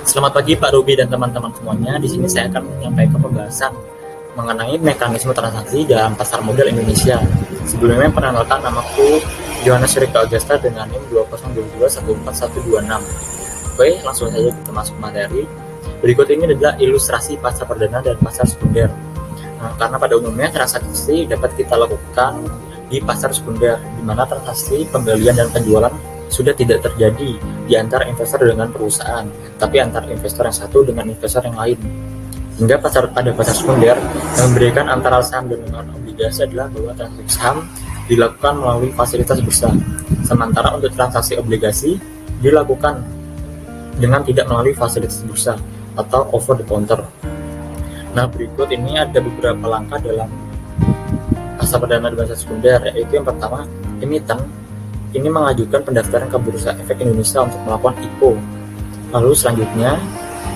Selamat pagi Pak Ruby dan teman-teman semuanya. Di sini saya akan menyampaikan pembahasan mengenai mekanisme transaksi dalam pasar modal Indonesia. Sebelumnya perkenalkan, namaku Johannes Rika Augusta dengan NIM 2022144126. Oke, langsung saja kita masuk materi. Berikut ini adalah ilustrasi pasar perdana dan pasar sekunder. Karena pada umumnya transaksi dapat kita lakukan di pasar sekunder, di mana transaksi pembelian dan penjualan sudah tidak terjadi di antara investor dengan perusahaan, tapi antara investor yang satu dengan investor yang lain. Hingga pada pasar sekunder yang memberikan antara saham dan obligasi adalah bahwa transaksi saham dilakukan melalui fasilitas bursa, sementara untuk transaksi obligasi dilakukan dengan tidak melalui fasilitas bursa atau over the counter. Nah, berikut ini ada beberapa langkah dalam pasar perdana dan pasar sekunder, yaitu yang pertama, emiten ini mengajukan pendaftaran ke Bursa Efek Indonesia untuk melakukan IPO. Lalu selanjutnya,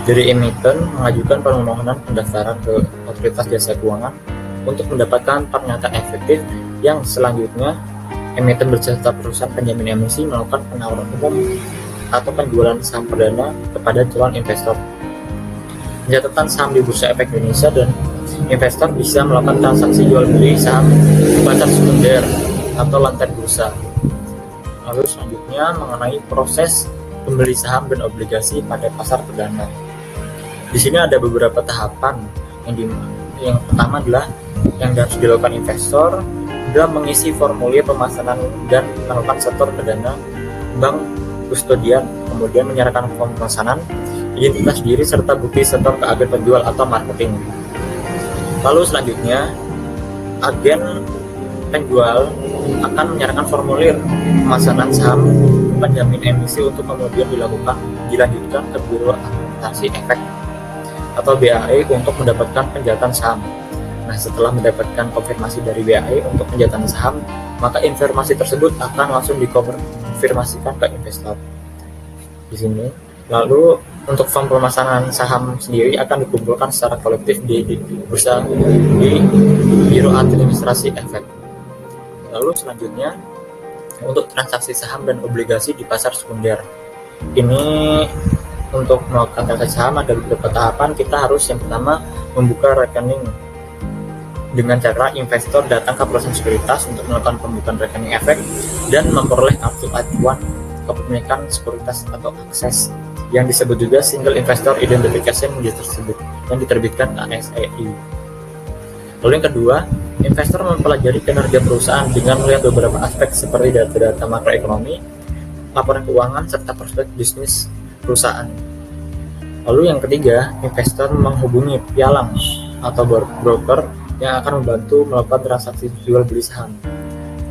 dari emiten mengajukan permohonan pendaftaran ke Otoritas Jasa Keuangan untuk mendapatkan pernyataan efektif, yang selanjutnya emiten berserta perusahaan penjamin emisi melakukan penawaran umum atau penjualan saham perdana kepada calon investor. Pencatatan saham di Bursa Efek Indonesia, dan investor bisa melakukan transaksi jual beli saham di pasar sekunder atau lantai bursa. Lalu selanjutnya mengenai proses pembeli saham dan obligasi pada pasar perdana. Di sini ada beberapa tahapan. Yang pertama adalah yang harus dilakukan investor adalah mengisi formulir pemesanan dan melakukan setor ke dana bank kustodian, kemudian menyerahkan form pemesanan, identitas diri serta bukti setor ke agen penjual atau marketing. Lalu selanjutnya agen penjual akan menyerahkan formulir pemesanan saham penjamin emisi untuk kemudian dilanjutkan ke Biro Akuntansi Efek atau BAE untuk mendapatkan penjatan saham. Nah, setelah mendapatkan konfirmasi dari BAE untuk penjatan saham, maka informasi tersebut akan langsung dikonfirmasikan ke investor. Di sini, lalu untuk form pemesanan saham sendiri akan dikumpulkan secara kolektif di bursa di Biro Administrasi Efek. Lalu selanjutnya untuk transaksi saham dan obligasi di pasar sekunder. Ini untuk melakukan transaksi saham ada beberapa tahapan. Kita harus yang pertama membuka rekening dengan cara investor datang ke perusahaan sekuritas untuk melakukan pembukaan rekening efek dan memperoleh aktu acuan kepemilikan sekuritas atau akses yang disebut juga Single Investor Identification yang diterbitkan KSEI. Lalu yang kedua, investor mempelajari kinerja perusahaan dengan melihat beberapa aspek seperti data-data makroekonomi, laporan keuangan, serta prospek bisnis perusahaan. Lalu yang ketiga, investor menghubungi pialang atau broker yang akan membantu melakukan transaksi jual beli saham.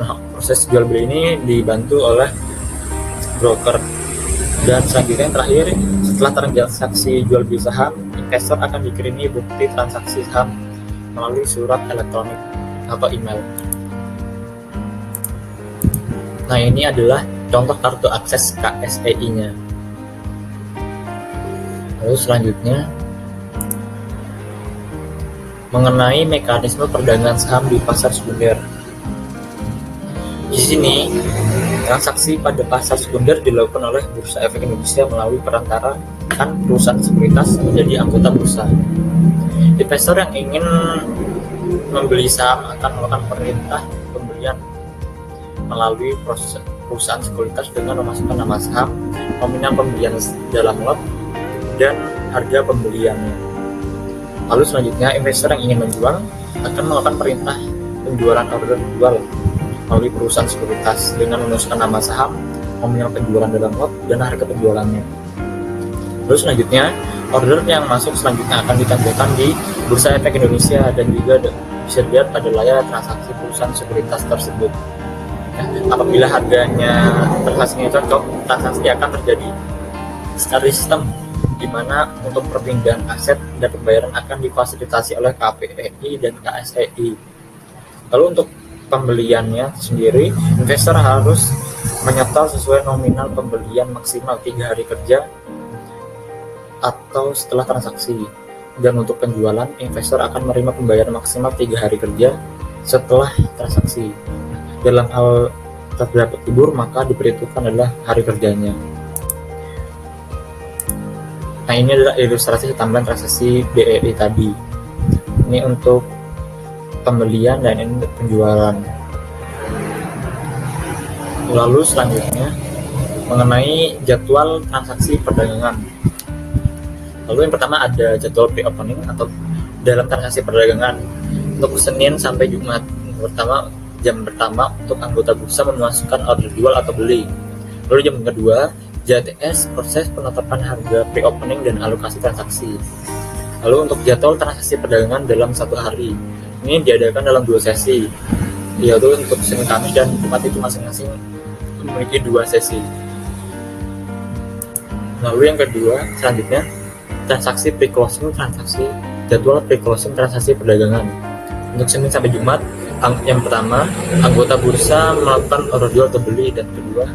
Nah, proses jual beli ini dibantu oleh broker. Dan selanjutnya yang terakhir, setelah transaksi jual beli saham, investor akan dikirimi bukti transaksi saham melalui surat elektronik atau email. Nah, ini adalah contoh kartu akses KSEI-nya. Lalu selanjutnya mengenai mekanisme perdagangan saham di pasar sekunder. Di sini transaksi pada pasar sekunder dilakukan oleh Bursa Efek Indonesia melalui perantaraan perusahaan sekuritas menjadi anggota bursa. Investor yang ingin membeli saham akan melakukan perintah pembelian melalui proses perusahaan sekuritas dengan memasukkan nama saham, nominal pembelian dalam lot, dan harga pembeliannya. Lalu selanjutnya investor yang ingin menjual akan melakukan perintah penjualan order jual melalui perusahaan sekuritas dengan memasukkan nama saham, nominal penjualan dalam lot, dan harga penjualannya. Lalu selanjutnya order yang masuk selanjutnya akan ditampilkan di Bursa Efek Indonesia dan juga bisa dilihat pada layar transaksi perusahaan sekuritas tersebut. Apabila harganya transaksinya cocok, transaksi akan terjadi secara sistem, di mana untuk perpindahan aset dan pembayaran akan difasilitasi oleh KPEI dan KSEI. Lalu untuk pembeliannya sendiri, investor harus menyetor sesuai nominal pembelian maksimal 3 hari kerja atau setelah transaksi. Dan untuk penjualan, investor akan menerima pembayaran maksimal 3 hari kerja setelah transaksi. Dalam hal terdapat libur, maka diperhitungkan adalah hari kerjanya. Nah, ini adalah ilustrasi tambahan transaksi BEI tadi. Ini untuk pembelian dan ini untuk penjualan. Lalu selanjutnya mengenai jadwal transaksi perdagangan. Lalu yang pertama ada jadwal pre-opening atau dalam transaksi perdagangan untuk Senin sampai Jumat. Jam pertama untuk anggota bursa memasukkan order jual atau beli. Lalu jam kedua JTS proses penetapan harga pre-opening dan alokasi transaksi. Lalu untuk jadwal transaksi perdagangan dalam satu hari, ini diadakan dalam 2 sesi, yaitu untuk Senin, Kamis, dan Jumat itu masing-masing memiliki 2 sesi. Lalu yang kedua selanjutnya transaksi pre-closing jadwal pre-closing transaksi perdagangan. Untuk Senin sampai Jumat, yang pertama anggota bursa melakukan order jual atau beli, dan kedua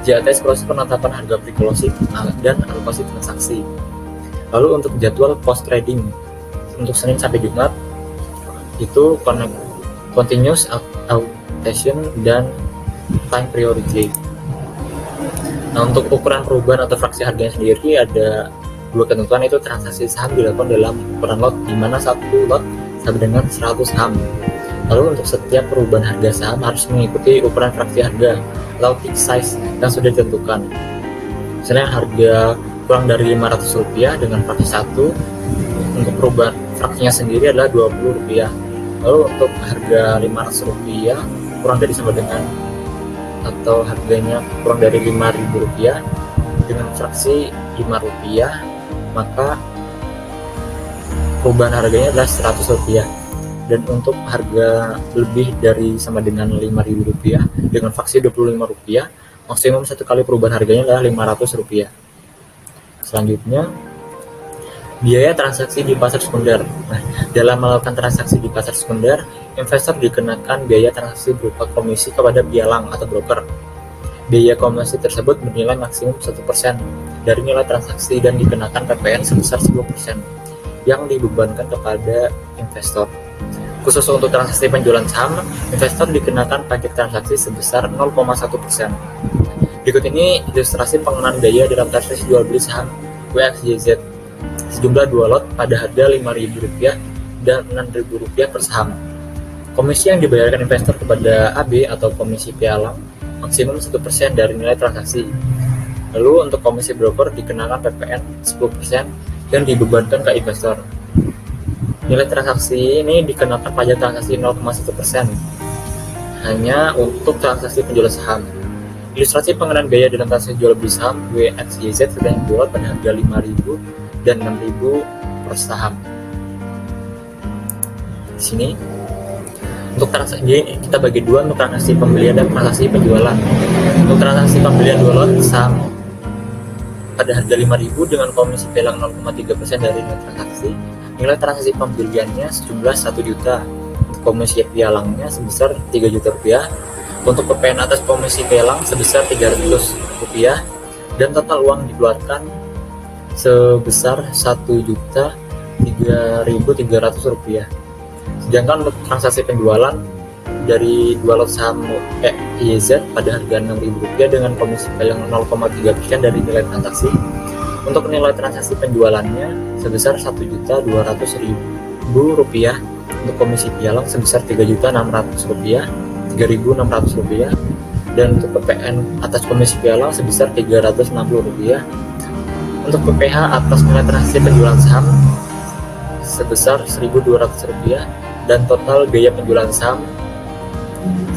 JTS proses penetapan harga pre-closing dan alokasi transaksi. Lalu untuk jadwal post trading untuk Senin sampai Jumat itu continuous auction dan time priority. Nah, untuk ukuran perubahan atau fraksi harganya sendiri ada 2 ketentuan, itu transaksi saham dilakukan dalam ukuran lot di mana satu lot sama dengan 100 saham. Lalu untuk setiap perubahan harga saham harus mengikuti ukuran fraksi harga atau tick size yang sudah ditentukan. Misalnya harga kurang dari Rp500 dengan fraksi 1, untuk perubahan fraksinya sendiri adalah Rp20. Lalu untuk harga Rp500 kurang dari sama dengan atau harganya kurang dari Rp5.000 dengan fraksi Rp5, maka perubahan harganya adalah Rp100. Dan untuk harga lebih dari sama dengan Rp5.000 dengan fraksi Rp25, maksimum satu kali perubahan harganya adalah Rp500. Selanjutnya biaya transaksi di pasar sekunder. Nah, dalam melakukan transaksi di pasar sekunder, investor dikenakan biaya transaksi berupa komisi kepada pialang atau broker. Biaya komisi tersebut bernilai maksimum 1% dari nilai transaksi dan dikenakan PPN sebesar 10% yang dibebankan kepada investor. Khusus untuk transaksi penjualan saham, investor dikenakan pajak transaksi sebesar 0,1%. Berikut ini ilustrasi pengenaan biaya dalam transaksi jual beli saham WXYZ sejumlah 2 lot pada harga Rp5.000 dan Rp6.000 per saham. Komisi yang dibayarkan investor kepada AB atau komisi pialang maksimum 1% dari nilai transaksi. Lalu untuk komisi broker dikenakan PPN 10% dan dibebankan ke investor. Nilai transaksi ini dikenakan pajak transaksi 0,1% hanya untuk transaksi penjualan saham. Ilustrasi pengenaan biaya dalam transaksi jual beli saham WXYZ sedang dijual pada harga Rp5.000 dan Rp6.000 per saham. Di sini untuk transaksi kita bagi 2 untuk transaksi pembelian dan transaksi penjualan. Untuk transaksi pembelian 2 lot saham pada harga Rp5.000 dengan komisi pialang 0,3% dari nilai transaksi. Nilai transaksi pembeliannya sejumlah Rp1 juta. Komisi pialangnya sebesar Rp3 juta. Untuk PPN atas komisi pialang sebesar Rp300 dan total uang dikeluarkan sebesar Rp1.003.300. Sedangkan untuk transaksi penjualan dari 2 lot saham YZ pada harga Rp6.000 dengan komisi pialang 0,3% dari nilai transaksi. Untuk nilai transaksi penjualannya sebesar Rp1.200.000. Untuk komisi pialang sebesar Rp3.600.000, Rp3.600, dan untuk PPN atas komisi pialang sebesar Rp360. Untuk PPh atas nilai transaksi penjualan saham sebesar Rp1.200 dan total biaya penjualan saham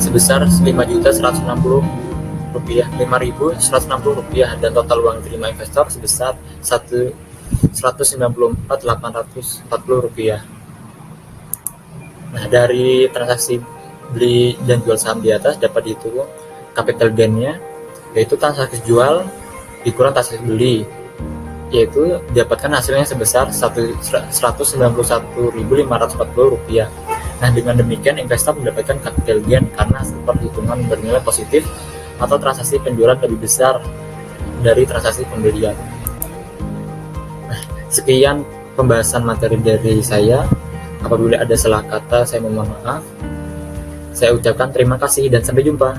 sebesar Rp5.160, Rp5.160 dan total uang diterima investor sebesar Rp194.840. Nah, dari transaksi beli dan jual saham di atas dapat dihitung capital gain-nya, yaitu transaksi jual dikurang transaksi beli, yaitu dapatkan hasilnya sebesar Rp191.540. Nah, dengan demikian investor mendapatkan capital gain karena hasil perhitungan bernilai positif atau transaksi penjualan lebih besar dari transaksi pembelian. Nah, sekian pembahasan materi dari saya. Apabila ada salah kata, saya mohon maaf. Saya ucapkan terima kasih dan sampai jumpa.